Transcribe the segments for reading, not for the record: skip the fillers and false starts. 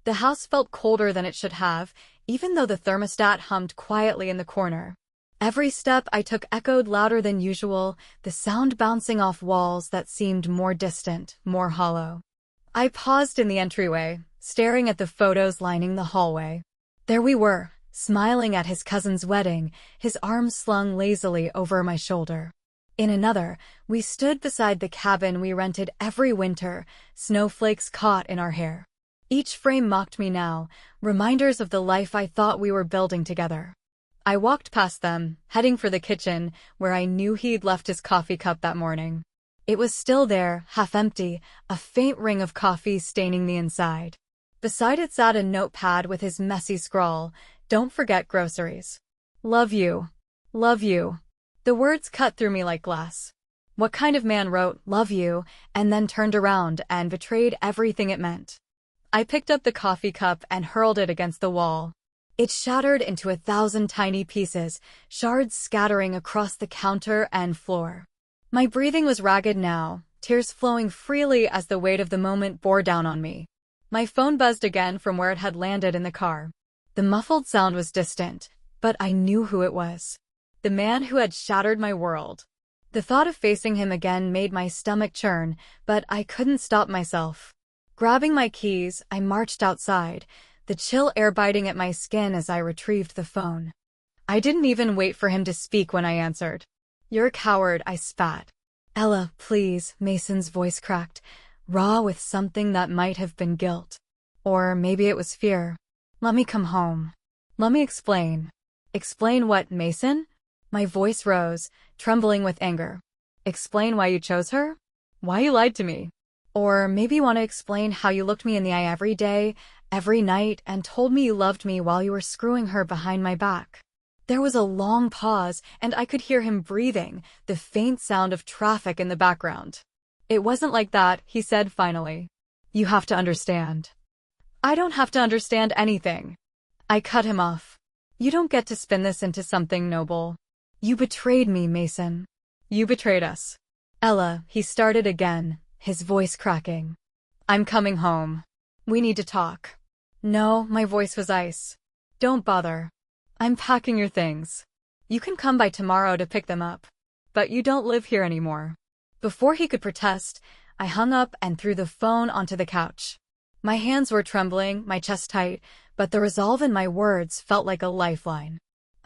The house felt colder than it should have, even though the thermostat hummed quietly in the corner. Every step I took echoed louder than usual, the sound bouncing off walls that seemed more distant, more hollow. I paused in the entryway, staring at the photos lining the hallway. There we were, smiling at his cousin's wedding, his arms slung lazily over my shoulder. In another, we stood beside the cabin we rented every winter, snowflakes caught in our hair. Each frame mocked me now, reminders of the life I thought we were building together. I walked past them, heading for the kitchen, where I knew he'd left his coffee cup that morning. It was still there, half empty, a faint ring of coffee staining the inside. Beside it sat a notepad with his messy scrawl, "Don't forget groceries. Love you. Love you." The words cut through me like glass. What kind of man wrote, "Love you," and then turned around and betrayed everything it meant? I picked up the coffee cup and hurled it against the wall. It shattered into 1,000 tiny pieces, shards scattering across the counter and floor. My breathing was ragged now, tears flowing freely as the weight of the moment bore down on me. My phone buzzed again from where it had landed in the car. The muffled sound was distant, but I knew who it was. The man who had shattered my world. The thought of facing him again made my stomach churn, but I couldn't stop myself. Grabbing my keys, I marched outside, the chill air biting at my skin as I retrieved the phone. I didn't even wait for him to speak when I answered. "You're a coward," I spat. "Ella, please," Mason's voice cracked, raw with something that might have been guilt. Or maybe it was fear. "Let me come home. Let me explain." "Explain what, Mason?" My voice rose, trembling with anger. "Explain why you chose her? Why you lied to me? Or maybe you want to explain how you looked me in the eye every day, every night, and told me you loved me while you were screwing her behind my back." There was a long pause, and I could hear him breathing, the faint sound of traffic in the background. "It wasn't like that," he said finally. "You have to understand." "I don't have to understand anything." I cut him off. "You don't get to spin this into something noble. You betrayed me, Mason. You betrayed us." "Ella," he started again, his voice cracking. "I'm coming home. We need to talk." "No," my voice was ice. "Don't bother. I'm packing your things. You can come by tomorrow to pick them up. But you don't live here anymore." Before he could protest, I hung up and threw the phone onto the couch. My hands were trembling, my chest tight, but the resolve in my words felt like a lifeline.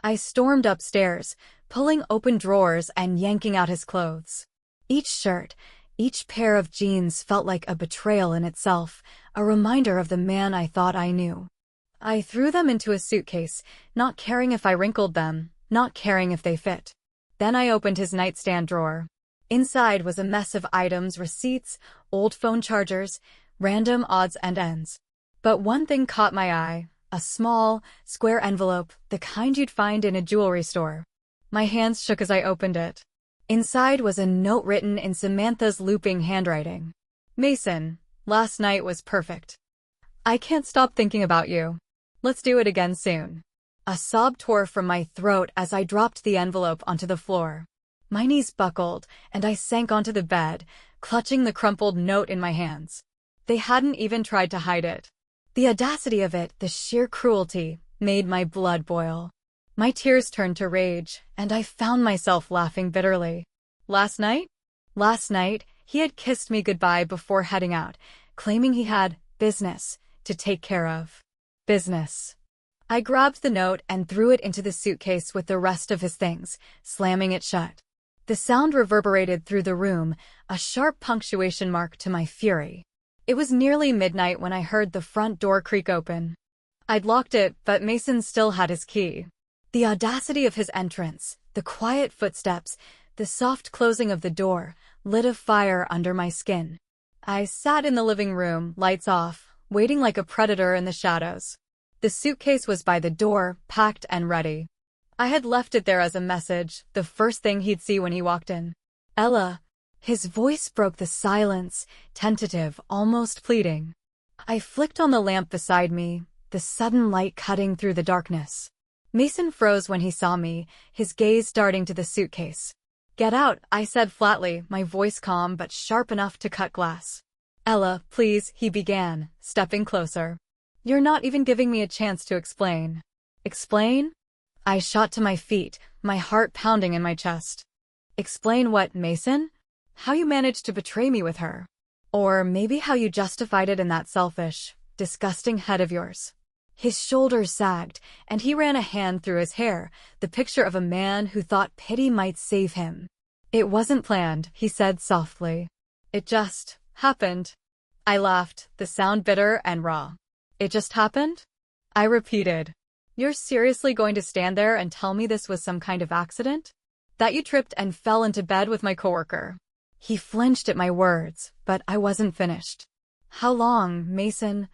I stormed upstairs, pulling open drawers and yanking out his clothes. Each shirt, each pair of jeans felt like a betrayal in itself, a reminder of the man I thought I knew. I threw them into a suitcase, not caring if I wrinkled them, not caring if they fit. Then I opened his nightstand drawer. Inside was a mess of items, receipts, old phone chargers, random odds and ends. But one thing caught my eye, a small, square envelope, the kind you'd find in a jewelry store. My hands shook as I opened it. Inside was a note written in Samantha's looping handwriting. "Mason, last night was perfect. I can't stop thinking about you. Let's do it again soon." A sob tore from my throat as I dropped the envelope onto the floor. My knees buckled, and I sank onto the bed, clutching the crumpled note in my hands. They hadn't even tried to hide it. The audacity of it, the sheer cruelty, made my blood boil. My tears turned to rage, and I found myself laughing bitterly. Last night? Last night, he had kissed me goodbye before heading out, claiming he had business to take care of. Business. I grabbed the note and threw it into the suitcase with the rest of his things, slamming it shut. The sound reverberated through the room, a sharp punctuation mark to my fury. It was nearly midnight when I heard the front door creak open. I'd locked it, but Mason still had his key. The audacity of his entrance, the quiet footsteps, the soft closing of the door, lit a fire under my skin. I sat in the living room, lights off, waiting like a predator in the shadows. The suitcase was by the door, packed and ready. I had left it there as a message, the first thing he'd see when he walked in. "Ella." His voice broke the silence, tentative, almost pleading. I flicked on the lamp beside me, the sudden light cutting through the darkness. Mason froze when he saw me, his gaze darting to the suitcase. "Get out," I said flatly, my voice calm but sharp enough to cut glass. "Ella, please," he began, stepping closer. You're not even giving me a chance to explain. Explain? I shot to my feet, my heart pounding in my chest. Explain what, Mason? How you managed to betray me with her? Or maybe how you justified it in that selfish, disgusting head of yours. His shoulders sagged, and he ran a hand through his hair, the picture of a man who thought pity might save him. It wasn't planned, he said softly. It just happened. I laughed, the sound bitter and raw. It just happened? I repeated. You're seriously going to stand there and tell me this was some kind of accident? That you tripped and fell into bed with my coworker? He flinched at my words, but I wasn't finished. How long, Mason?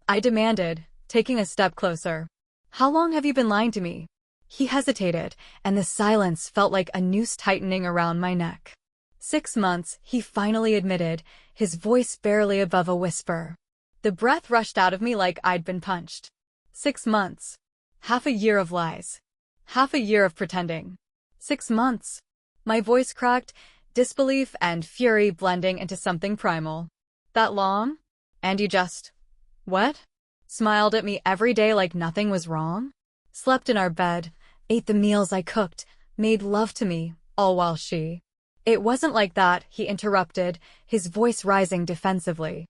I demanded, taking a step closer. How long have you been lying to me? He hesitated, and the silence felt like a noose tightening around my neck. 6 months, he finally admitted, his voice barely above a whisper. The breath rushed out of me like I'd been punched. 6 months. Half a year of lies. Half a year of pretending. 6 months. My voice cracked, disbelief and fury blending into something primal. That long? And you just... what? Smiled at me every day like nothing was wrong? Slept in our bed, ate the meals I cooked, made love to me, all while she... It wasn't like that, he interrupted, his voice rising defensively.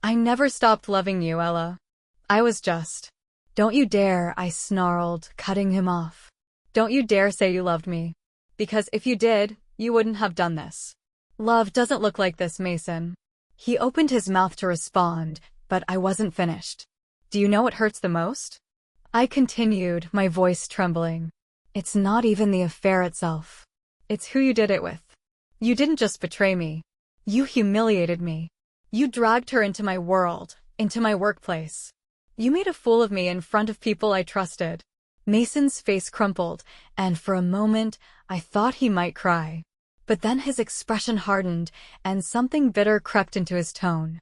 I never stopped loving you, Ella. I was just... Don't you dare, I snarled, cutting him off. Don't you dare say you loved me. Because if you did, you wouldn't have done this. Love doesn't look like this, Mason. He opened his mouth to respond, but I wasn't finished. Do you know what hurts the most? I continued, my voice trembling. It's not even the affair itself. It's who you did it with. You didn't just betray me. You humiliated me. You dragged her into my world, into my workplace. You made a fool of me in front of people I trusted. Mason's face crumpled, and for a moment, I thought he might cry. But then his expression hardened, and something bitter crept into his tone.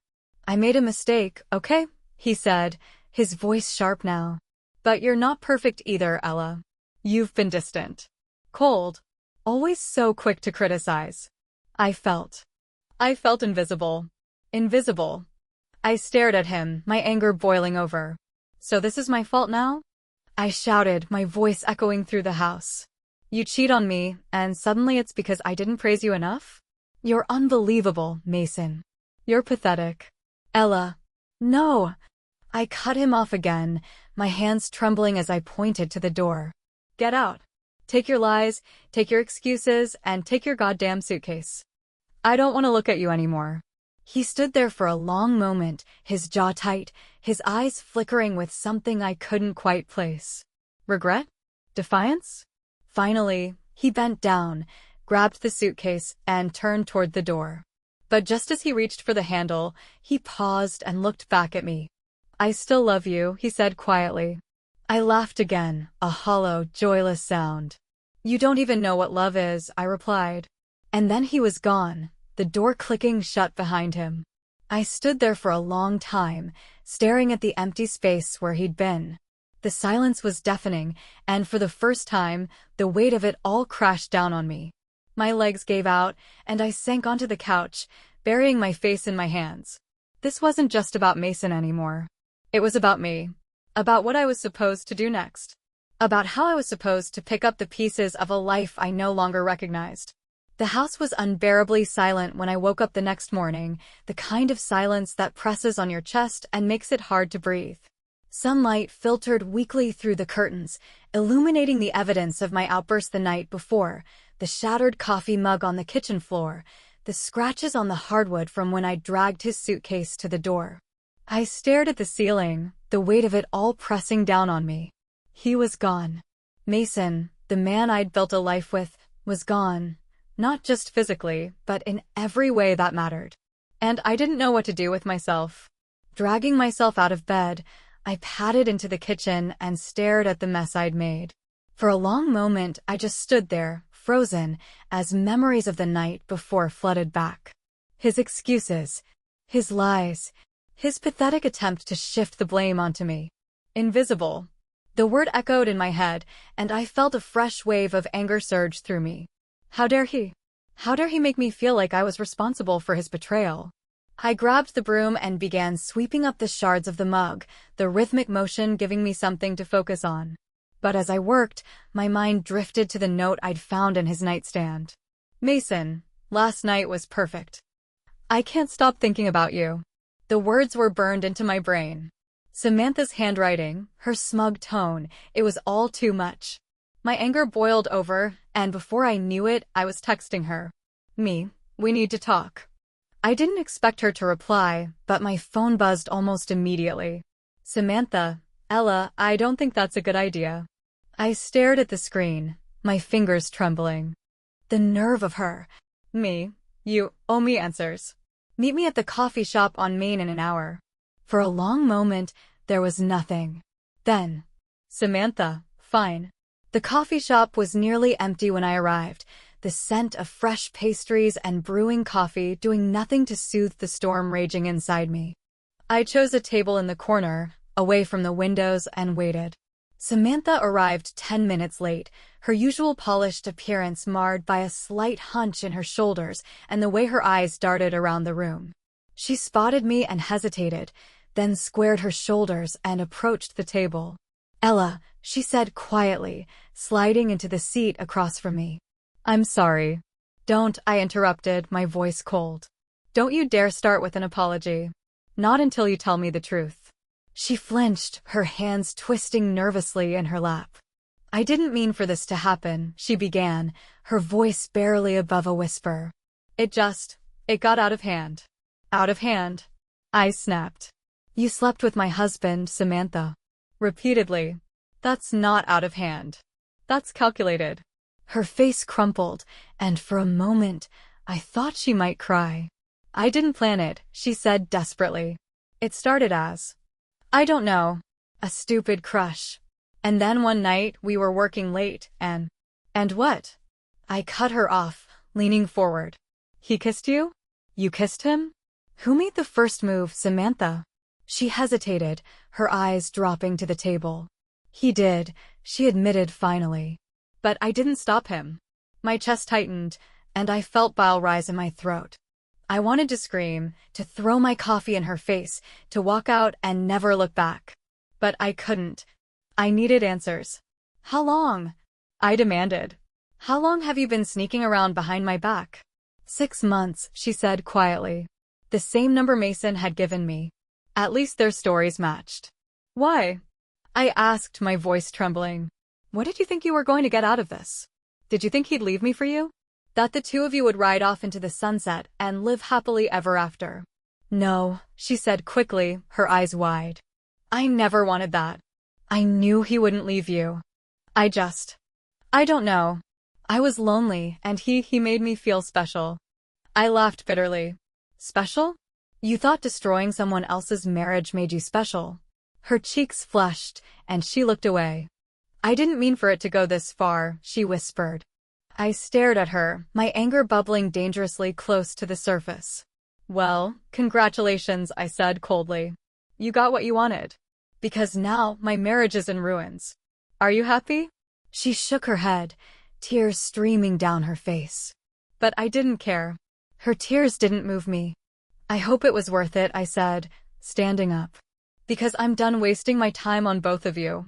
I made a mistake, okay? He said, his voice sharp now. But you're not perfect either, Ella. You've been distant. Cold. Always so quick to criticize. I felt invisible. Invisible. I stared at him, my anger boiling over. So this is my fault now? I shouted, my voice echoing through the house. You cheat on me, and suddenly it's because I didn't praise you enough? You're unbelievable, Mason. You're pathetic. Ella. No. I cut him off again, my hands trembling as I pointed to the door. Get out. Take your lies, take your excuses, and take your goddamn suitcase. I don't want to look at you anymore. He stood there for a long moment, his jaw tight, his eyes flickering with something I couldn't quite place. Regret? Defiance? Finally, he bent down, grabbed the suitcase, and turned toward the door. But just as he reached for the handle, he paused and looked back at me. I still love you, he said quietly. I laughed again, a hollow, joyless sound. You don't even know what love is, I replied. And then he was gone, the door clicking shut behind him. I stood there for a long time, staring at the empty space where he'd been. The silence was deafening, and for the first time, the weight of it all crashed down on me. My legs gave out, and I sank onto the couch, burying my face in my hands. This wasn't just about Mason anymore. It was about me. About what I was supposed to do next. About how I was supposed to pick up the pieces of a life I no longer recognized. The house was unbearably silent when I woke up the next morning, the kind of silence that presses on your chest and makes it hard to breathe. Sunlight filtered weakly through the curtains, illuminating the evidence of my outburst the night before, the shattered coffee mug on the kitchen floor, the scratches on the hardwood from when I dragged his suitcase to the door. I stared at the ceiling, the weight of it all pressing down on me. He was gone. Mason, the man I'd built a life with, was gone. Not just physically, but in every way that mattered. And I didn't know what to do with myself. Dragging myself out of bed, I padded into the kitchen and stared at the mess I'd made. For a long moment, I just stood there, frozen, as memories of the night before flooded back. His excuses, his lies, his pathetic attempt to shift the blame onto me. Invisible. The word echoed in my head, and I felt a fresh wave of anger surge through me. How dare he? How dare he make me feel like I was responsible for his betrayal? I grabbed the broom and began sweeping up the shards of the mug, the rhythmic motion giving me something to focus on. But as I worked, my mind drifted to the note I'd found in his nightstand. Mason, last night was perfect. I can't stop thinking about you. The words were burned into my brain. Samantha's handwriting, her smug tone, it was all too much. My anger boiled over, and before I knew it, I was texting her. We need to talk. I didn't expect her to reply, but my phone buzzed almost immediately. Samantha, Ella, I don't think that's a good idea. I stared at the screen, my fingers trembling. The nerve of her. You owe me answers. Meet me at the coffee shop on Main in an hour. For a long moment, there was nothing. Then, Samantha, fine. The coffee shop was nearly empty when I arrived, the scent of fresh pastries and brewing coffee doing nothing to soothe the storm raging inside me. I chose a table in the corner, away from the windows, and waited. Samantha arrived 10 minutes late, her usual polished appearance marred by a slight hunch in her shoulders and the way her eyes darted around the room. She spotted me and hesitated, then squared her shoulders and approached the table. Ella, she said quietly, sliding into the seat across from me. I'm sorry. Don't, I interrupted, my voice cold. Don't you dare start with an apology. Not until you tell me the truth. She flinched, her hands twisting nervously in her lap. I didn't mean for this to happen, she began, her voice barely above a whisper. It got out of hand. Out of hand. I snapped. You slept with my husband, Samantha. Repeatedly. That's not out of hand. That's calculated. Her face crumpled, and for a moment, I thought she might cry. I didn't plan it, she said desperately. It started as, I don't know, a stupid crush. And then one night we were working late, and what? I cut her off, leaning forward. He kissed you? You kissed him? Who made the first move, Samantha? She hesitated, her eyes dropping to the table. He did, she admitted finally. But I didn't stop him. My chest tightened, and I felt bile rise in my throat. I wanted to scream, to throw my coffee in her face, to walk out and never look back. But I couldn't. I needed answers. How long? I demanded. How long have you been sneaking around behind my back? 6 months, she said quietly. The same number Mason had given me. At least their stories matched. Why? I asked, my voice trembling. What did you think you were going to get out of this? Did you think he'd leave me for you? That the two of you would ride off into the sunset and live happily ever after? No, she said quickly, her eyes wide. I never wanted that. I knew he wouldn't leave you. I don't know. I was lonely, and he made me feel special. I laughed bitterly. Special? You thought destroying someone else's marriage made you special. Her cheeks flushed, and she looked away. I didn't mean for it to go this far, she whispered. I stared at her, my anger bubbling dangerously close to the surface. Well, congratulations, I said coldly. You got what you wanted. Because now my marriage is in ruins. Are you happy? She shook her head, tears streaming down her face. But I didn't care. Her tears didn't move me. I hope it was worth it, I said, standing up. Because I'm done wasting my time on both of you.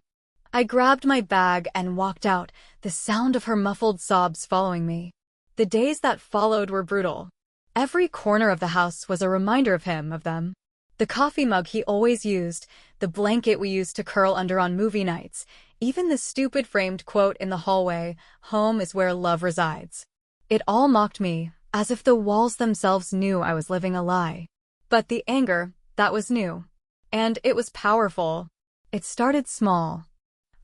I grabbed my bag and walked out, the sound of her muffled sobs following me. The days that followed were brutal. Every corner of the house was a reminder of them. The coffee mug he always used, the blanket we used to curl under on movie nights, even the stupid framed quote in the hallway, "Home is where love resides." It all mocked me, as if the walls themselves knew I was living a lie. But the anger, that was new. And it was powerful. It started small.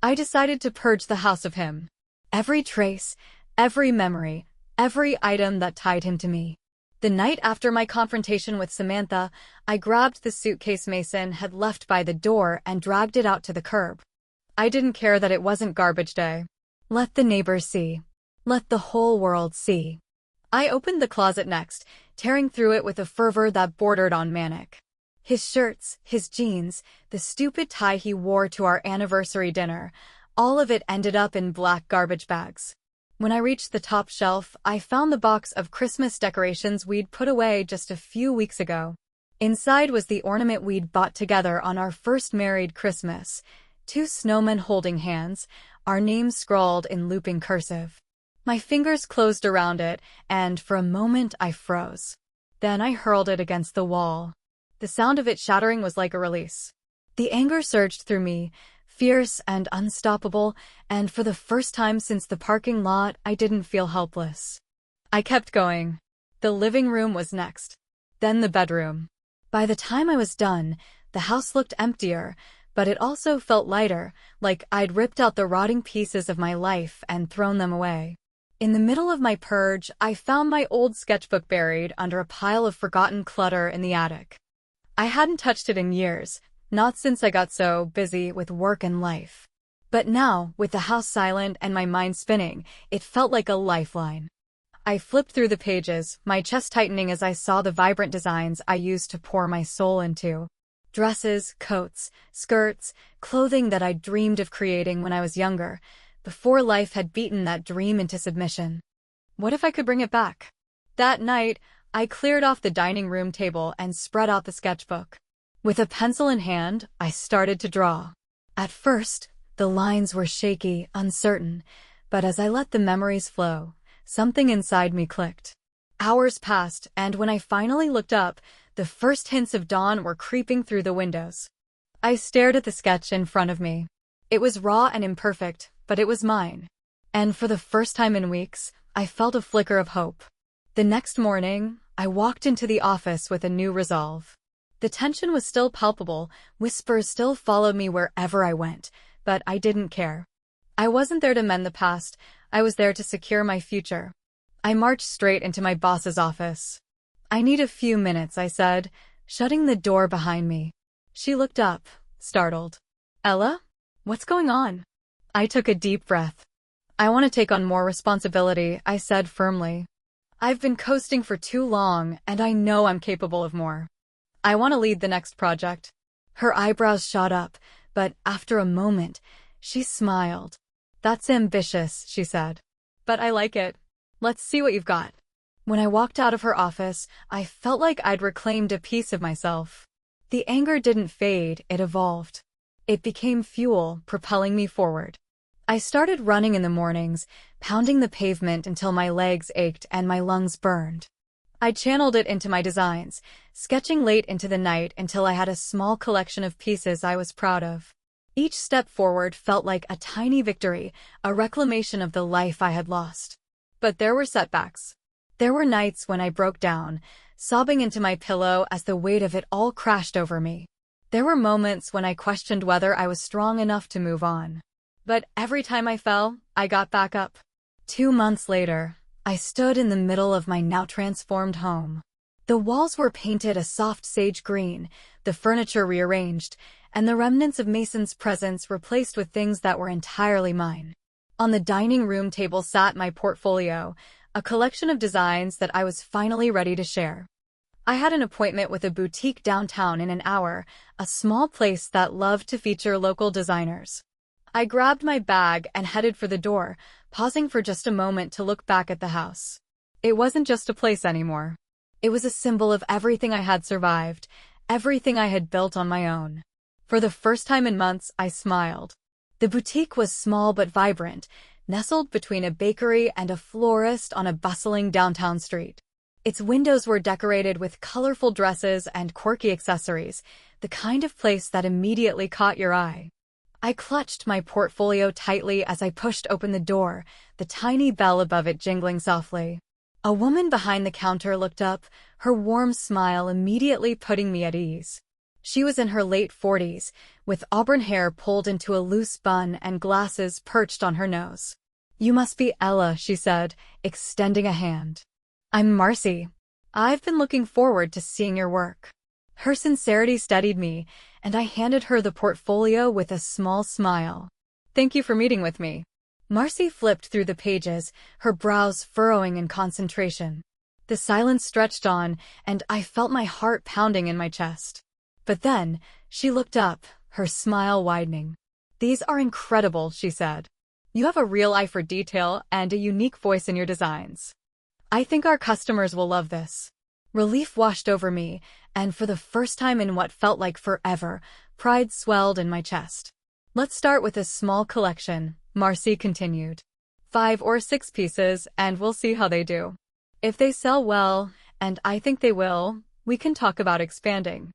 I decided to purge the house of him. Every trace, every memory, every item that tied him to me. The night after my confrontation with Samantha, I grabbed the suitcase Mason had left by the door and dragged it out to the curb. I didn't care that it wasn't garbage day. Let the neighbors see. Let the whole world see. I opened the closet next, tearing through it with a fervor that bordered on manic. His shirts, his jeans, the stupid tie he wore to our anniversary dinner, all of it ended up in black garbage bags. When I reached the top shelf, I found the box of Christmas decorations we'd put away just a few weeks ago. Inside was the ornament we'd bought together on our first married Christmas. 2 snowmen holding hands, our names scrawled in looping cursive. My fingers closed around it, and for a moment I froze. Then I hurled it against the wall. The sound of it shattering was like a release. The anger surged through me, fierce and unstoppable, and for the first time since the parking lot, I didn't feel helpless. I kept going. The living room was next. Then the bedroom. By the time I was done, the house looked emptier, but it also felt lighter, like I'd ripped out the rotting pieces of my life and thrown them away. In the middle of my purge, I found my old sketchbook buried under a pile of forgotten clutter in the attic. I hadn't touched it in years, not since I got so busy with work and life. But now, with the house silent and my mind spinning, it felt like a lifeline. I flipped through the pages, my chest tightening as I saw the vibrant designs I used to pour my soul into. Dresses, coats, skirts, clothing that I dreamed of creating when I was younger, before life had beaten that dream into submission. What if I could bring it back? That night, I cleared off the dining room table and spread out the sketchbook. With a pencil in hand, I started to draw. At first, the lines were shaky, uncertain, but as I let the memories flow, something inside me clicked. Hours passed, and when I finally looked up, the first hints of dawn were creeping through the windows. I stared at the sketch in front of me. It was raw and imperfect, but it was mine. And for the first time in weeks, I felt a flicker of hope. The next morning, I walked into the office with a new resolve. The tension was still palpable, whispers still followed me wherever I went, but I didn't care. I wasn't there to mend the past, I was there to secure my future. I marched straight into my boss's office. "I need a few minutes," I said, shutting the door behind me. She looked up, startled. "Ella? What's going on?" I took a deep breath. "I want to take on more responsibility," I said firmly. "I've been coasting for too long, and I know I'm capable of more. I want to lead the next project." Her eyebrows shot up, but after a moment, she smiled. "That's ambitious," she said. "But I like it. Let's see what you've got." When I walked out of her office, I felt like I'd reclaimed a piece of myself. The anger didn't fade, it evolved. It became fuel, propelling me forward. I started running in the mornings, pounding the pavement until my legs ached and my lungs burned. I channeled it into my designs, sketching late into the night until I had a small collection of pieces I was proud of. Each step forward felt like a tiny victory, a reclamation of the life I had lost. But there were setbacks. There were nights when I broke down, sobbing into my pillow as the weight of it all crashed over me. There were moments when I questioned whether I was strong enough to move on. But every time I fell, I got back up. 2 months later, I stood in the middle of my now transformed home. The walls were painted a soft sage green, the furniture rearranged, and the remnants of Mason's presence replaced with things that were entirely mine. On the dining room table sat my portfolio, a collection of designs that I was finally ready to share. I had an appointment with a boutique downtown in an hour, a small place that loved to feature local designers. I grabbed my bag and headed for the door, pausing for just a moment to look back at the house. It wasn't just a place anymore. It was a symbol of everything I had survived, everything I had built on my own. For the first time in months, I smiled. The boutique was small but vibrant, nestled between a bakery and a florist on a bustling downtown street. Its windows were decorated with colorful dresses and quirky accessories, the kind of place that immediately caught your eye. I clutched my portfolio tightly as I pushed open the door, the tiny bell above it jingling softly. A woman behind the counter looked up, her warm smile immediately putting me at ease. She was in her late 40s, with auburn hair pulled into a loose bun and glasses perched on her nose. "You must be Ella," she said, extending a hand. "I'm Marcy. I've been looking forward to seeing your work." Her sincerity steadied me, and I handed her the portfolio with a small smile. "Thank you for meeting with me." Marcy flipped through the pages, her brows furrowing in concentration. The silence stretched on, and I felt my heart pounding in my chest. But then, she looked up, her smile widening. "These are incredible," she said. "You have a real eye for detail and a unique voice in your designs. I think our customers will love this." Relief washed over me, and for the first time in what felt like forever, pride swelled in my chest. Let's start with a small collection, Marcy continued. 5 or 6 pieces, and we'll see how they do. If they sell well, and I think they will, we can talk about expanding.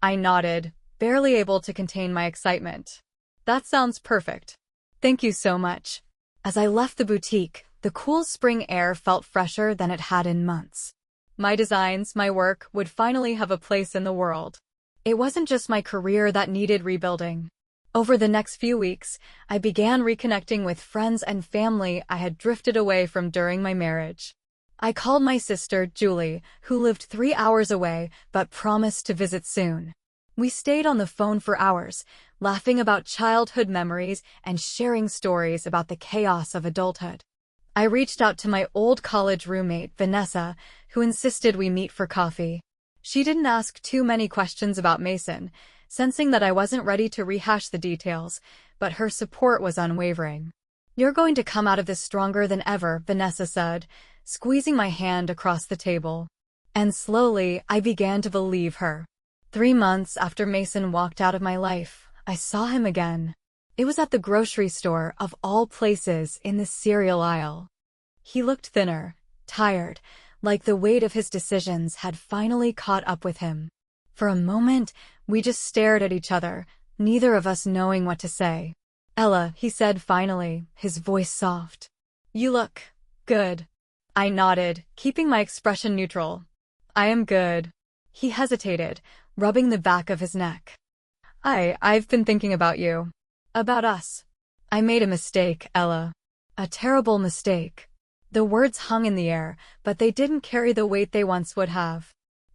I nodded, barely able to contain my excitement. That sounds perfect. Thank you so much. As I left the boutique, the cool spring air felt fresher than it had in months. My designs, my work, would finally have a place in the world. It wasn't just my career that needed rebuilding. Over the next few weeks, I began reconnecting with friends and family I had drifted away from during my marriage. I called my sister, Julie, who lived 3 hours away but promised to visit soon. We stayed on the phone for hours, laughing about childhood memories and sharing stories about the chaos of adulthood. I reached out to my old college roommate, Vanessa, who insisted we meet for coffee. She didn't ask too many questions about Mason, sensing that I wasn't ready to rehash the details, but her support was unwavering. "You're going to come out of this stronger than ever," Vanessa said, squeezing my hand across the table. And slowly, I began to believe her. 3 months after Mason walked out of my life, I saw him again. It was at the grocery store, of all places, in the cereal aisle. He looked thinner, tired, like the weight of his decisions had finally caught up with him. For a moment, we just stared at each other, neither of us knowing what to say. "Ella," he said finally, his voice soft. "You look good." I nodded, keeping my expression neutral. "I am good." He hesitated, rubbing the back of his neck. I've been thinking about you. About us. I made a mistake, Ella. A terrible mistake." The words hung in the air, but they didn't carry the weight they once would have.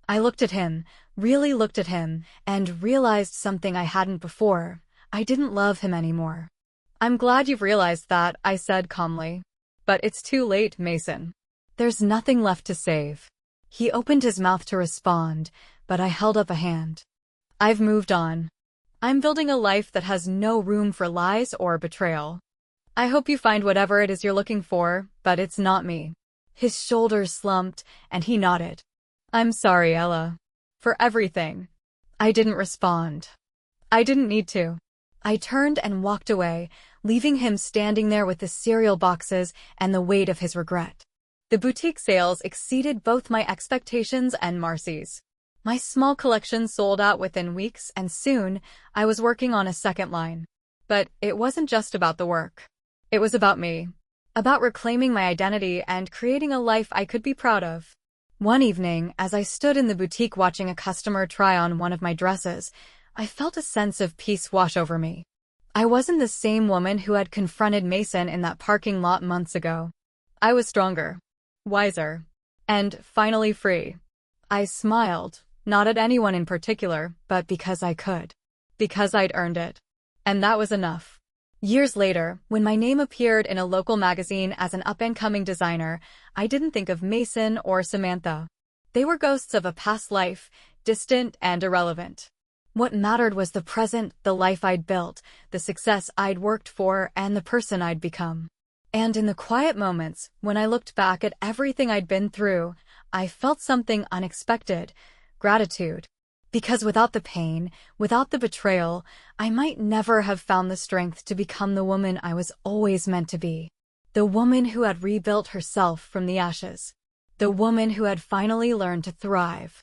I looked at him, really looked at him, and realized something I hadn't before. I didn't love him anymore. "I'm glad you've realized that," I said calmly. "But it's too late, Mason. There's nothing left to save." He opened his mouth to respond, but I held up a hand. "I've moved on. I'm building a life that has no room for lies or betrayal. I hope you find whatever it is you're looking for, but it's not me." His shoulders slumped, and he nodded. "I'm sorry, Ella. For everything." I didn't respond. I didn't need to. I turned and walked away, leaving him standing there with the cereal boxes and the weight of his regret. The boutique sales exceeded both my expectations and Marcy's. My small collection sold out within weeks, and soon, I was working on a second line. But it wasn't just about the work. It was about me. About reclaiming my identity and creating a life I could be proud of. One evening, as I stood in the boutique watching a customer try on one of my dresses, I felt a sense of peace wash over me. I wasn't the same woman who had confronted Mason in that parking lot months ago. I was stronger, wiser, and finally free. I smiled, not at anyone in particular, but because I could. Because I'd earned it. And that was enough. Years later, when my name appeared in a local magazine as an up-and-coming designer, I didn't think of Mason or Samantha. They were ghosts of a past life, distant and irrelevant. What mattered was the present, the life I'd built, the success I'd worked for, and the person I'd become. And in the quiet moments, when I looked back at everything I'd been through, I felt something unexpected: gratitude. Because without the pain, without the betrayal, I might never have found the strength to become the woman I was always meant to be. The woman who had rebuilt herself from the ashes. The woman who had finally learned to thrive.